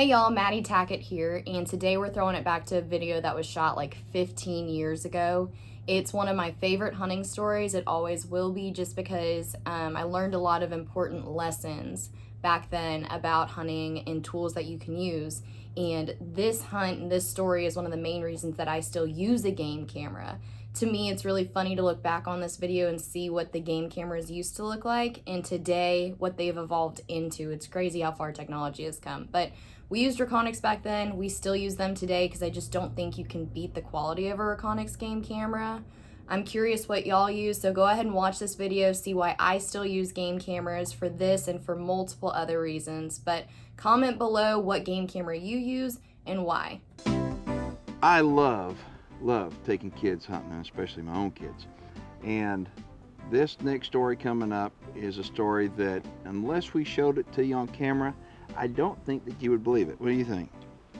Hey y'all, Matti here, and today we're throwing it back to a video that was shot like 15 years ago. It's one of my favorite hunting stories. It always will be, just because I learned a lot of important lessons back then about hunting and tools that you can use. And this hunt and this story is one of the main reasons that I still use a game camera. To me, it's really funny to look back on this video and see what the game cameras used to look like, and today what they've evolved into. It's crazy how far technology has come. But we used Reconyx back then. We still use them today because I just don't think you can beat the quality of a Reconyx game camera. I'm curious what y'all use, so go ahead and watch this video, see why I still use game cameras for this and for multiple other reasons. But comment below what game camera you use and why. I love taking kids hunting, especially my own kids. And this next story coming up is a story that, unless we showed it to you on camera, I don't think that you would believe it. What do you think?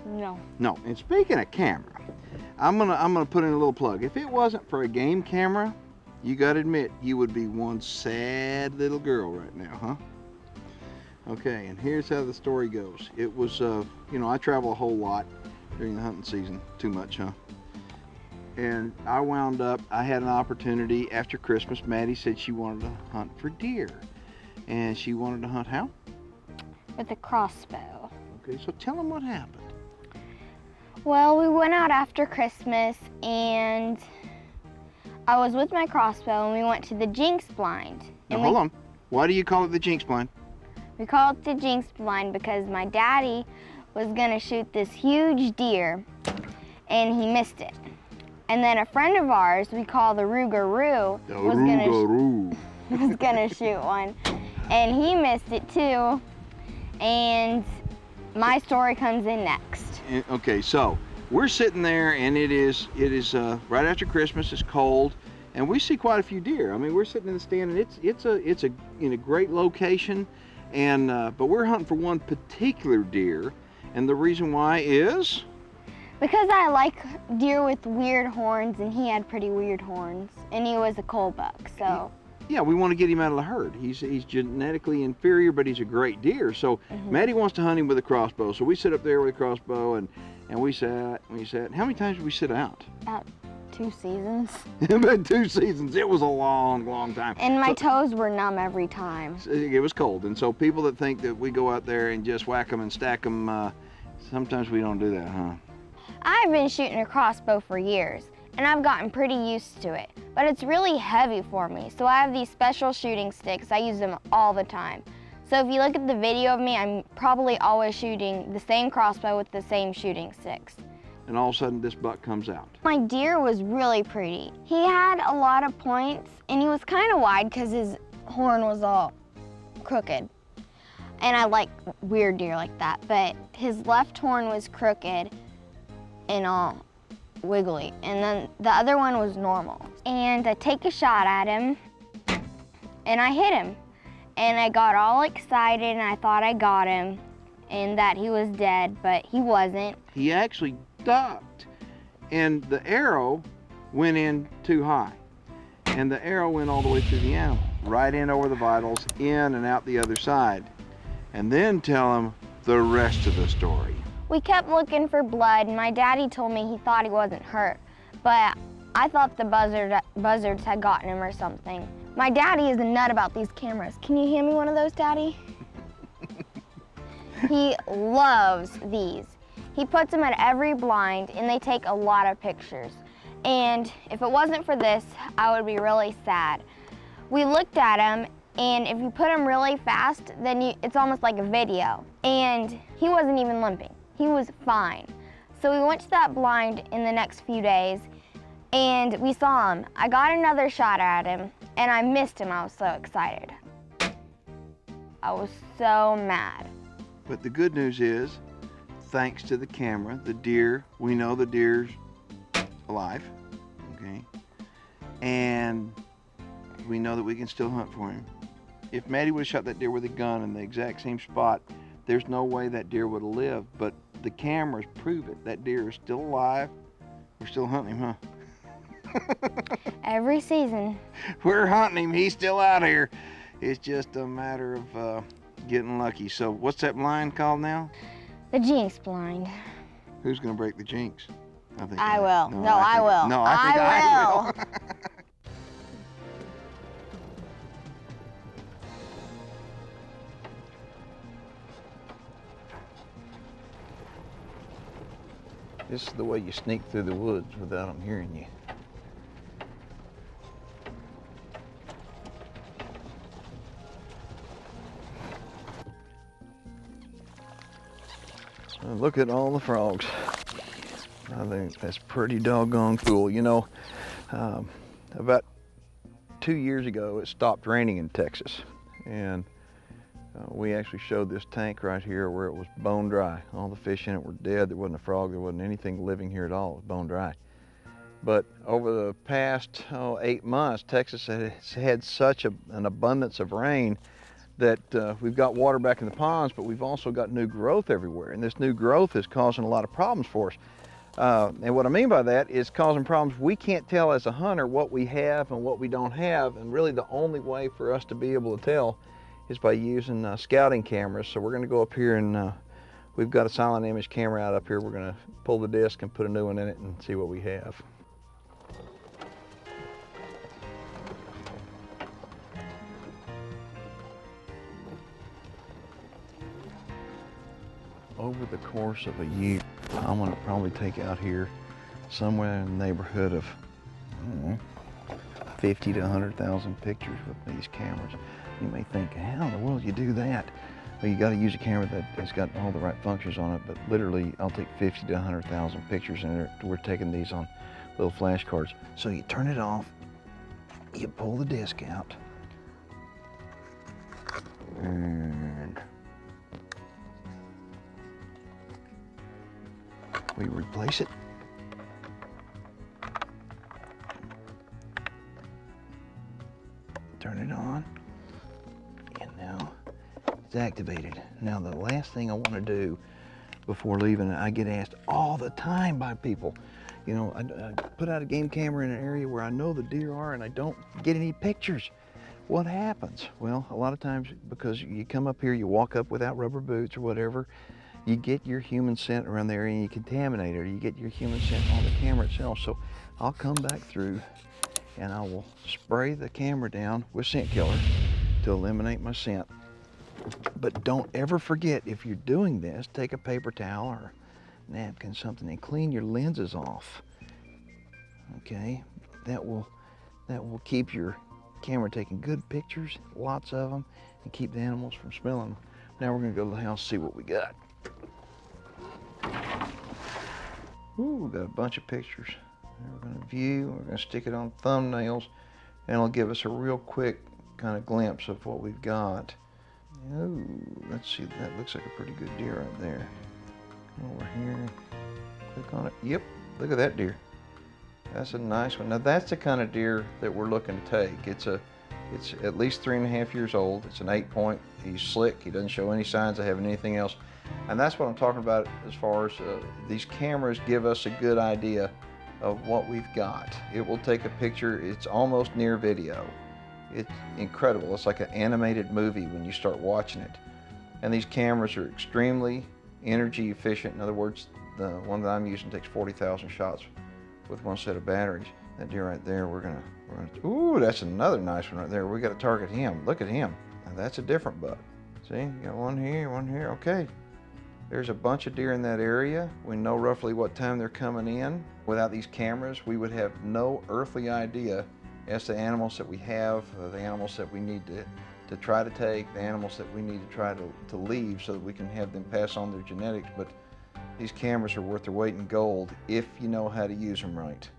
No. No. And speaking of camera, I'm gonna put in a little plug. If it wasn't for a game camera, you gotta admit you would be one sad little girl right now, huh? Okay, and here's how the story goes. It was, I travel a whole lot during the hunting season. Too much, huh? And I had an opportunity after Christmas. Maddie said she wanted to hunt for deer. And she wanted to hunt how? With a crossbow. Okay, so tell them what happened. Well, we went out after Christmas and I was with my crossbow and we went to the jinx blind. Now hold on. Why do you call it the jinx blind? We call it the jinx blind because my daddy was gonna shoot this huge deer and he missed it. And then a friend of ours, we call the Rougarou, was gonna shoot one, and he missed it too. And my story comes in next. Okay, so we're sitting there, and it is right after Christmas. It's cold, and we see quite a few deer. I mean, we're sitting in the stand, and it's in a great location, and but we're hunting for one particular deer, and the reason why is because I like deer with weird horns, and he had pretty weird horns, and he was a cull buck, so. Yeah, we want to get him out of the herd. He's genetically inferior, but he's a great deer. So Maddie wants to hunt him with a crossbow. So we sit up there with a crossbow, and we sat. How many times did we sit out? About 2 seasons. About 2 seasons. It was a long, long time. And my toes were numb every time. It was cold, and so people that think that we go out there and just whack them and stack them, sometimes we don't do that, huh? I've been shooting a crossbow for years, and I've gotten pretty used to it, but it's really heavy for me, so I have these special shooting sticks. I use them all the time. So if you look at the video of me, I'm probably always shooting the same crossbow with the same shooting sticks. And all of a sudden, this buck comes out. My deer was really pretty. He had a lot of points, and he was kind of wide because his horn was all crooked. And I like weird deer like that, but his left horn was crooked and all wiggly, and then the other one was normal. And I take a shot at him, and I hit him. And I got all excited, and I thought I got him, and that he was dead, but he wasn't. He actually ducked, and the arrow went in too high. And the arrow went all the way through the animal, right in over the vitals, in and out the other side. And then tell him the rest of the story. We kept looking for blood, and my daddy told me he thought he wasn't hurt, but I thought the buzzards had gotten him or something. My daddy is a nut about these cameras. Can you hand me one of those, Daddy? He loves these. He puts them at every blind, and they take a lot of pictures. And if it wasn't for this, I would be really sad. We looked at him, and if you put him really fast, then it's almost like a video. And he wasn't even limping. He was fine. So we went to that blind in the next few days, and we saw him. I got another shot at him, and I missed him. I was so excited. I was so mad. But the good news is, thanks to the camera, we know the deer's alive, okay? And we know that we can still hunt for him. If Maddie would have shot that deer with a gun in the exact same spot, there's no way that deer would have lived, but the cameras prove it. That deer is still alive. We're still hunting him, huh? Every season. We're hunting him. He's still out here. It's just a matter of getting lucky. So what's that blind called now? The jinx blind. Who's gonna break the jinx? I think I will. No, No, I will. No, I think I will. This is the way you sneak through the woods without them hearing you. Look at all the frogs. I think that's pretty doggone cool. You know, about 2 years ago, it stopped raining in Texas. And we actually showed this tank right here where it was bone dry. All the fish in it were dead. There wasn't a frog. There wasn't anything living here at all. It was bone dry. But over the past 8 months, Texas has had such an abundance of rain that we've got water back in the ponds, but we've also got new growth everywhere. And this new growth is causing a lot of problems for us. And what I mean by that is causing problems. We can't tell as a hunter what we have and what we don't have. And really the only way for us to be able to tell is by using scouting cameras. So we're gonna go up here and we've got a silent image camera out up here. We're gonna pull the disc and put a new one in it and see what we have. Over the course of a year, I'm gonna probably take out here somewhere in the neighborhood of, I don't know, 50 to 100,000 pictures with these cameras. You may think, how in the world do you do that? Well, you gotta use a camera that has got all the right functions on it, but literally I'll take 50 to 100,000 pictures and we're taking these on little flashcards. So you turn it off, you pull the disc out, and we replace it. Turn it on, and now it's activated. Now the last thing I want to do before leaving, I get asked all the time by people, you know, I put out a game camera in an area where I know the deer are and I don't get any pictures. What happens? Well, a lot of times because you come up here, you walk up without rubber boots or whatever, you get your human scent around there and you contaminate it, or you get your human scent on the camera itself. So I'll come back through and I will spray the camera down with scent killer to eliminate my scent. But don't ever forget, if you're doing this, take a paper towel or napkin, something, and clean your lenses off. Okay, that will keep your camera taking good pictures, lots of them, and keep the animals from smelling them. Now we're gonna go to the house and see what we got. Ooh, got a bunch of pictures. We're gonna view, we're gonna stick it on thumbnails, and it'll give us a real quick kind of glimpse of what we've got. Oh, let's see, that looks like a pretty good deer right there. Over here, click on it. Yep, look at that deer. That's a nice one. Now that's the kind of deer that we're looking to take. It's at least 3.5 years old. It's an 8-point. He's slick. He doesn't show any signs of having anything else. And that's what I'm talking about as far as these cameras give us a good idea of what we've got. It will take a picture. It's almost near video. It's incredible. It's like an animated movie when you start watching it. And these cameras are extremely energy efficient. In other words, the one that I'm using takes 40,000 shots with one set of batteries. That deer right there, we're gonna, ooh, that's another nice one right there. We gotta target him. Look at him. Now that's a different buck. See, you got one here, okay. There's a bunch of deer in that area. We know roughly what time they're coming in. Without these cameras, we would have no earthly idea as to animals that we have, the animals that we need to try to take, the animals that we need to try to leave so that we can have them pass on their genetics. But these cameras are worth their weight in gold if you know how to use them right.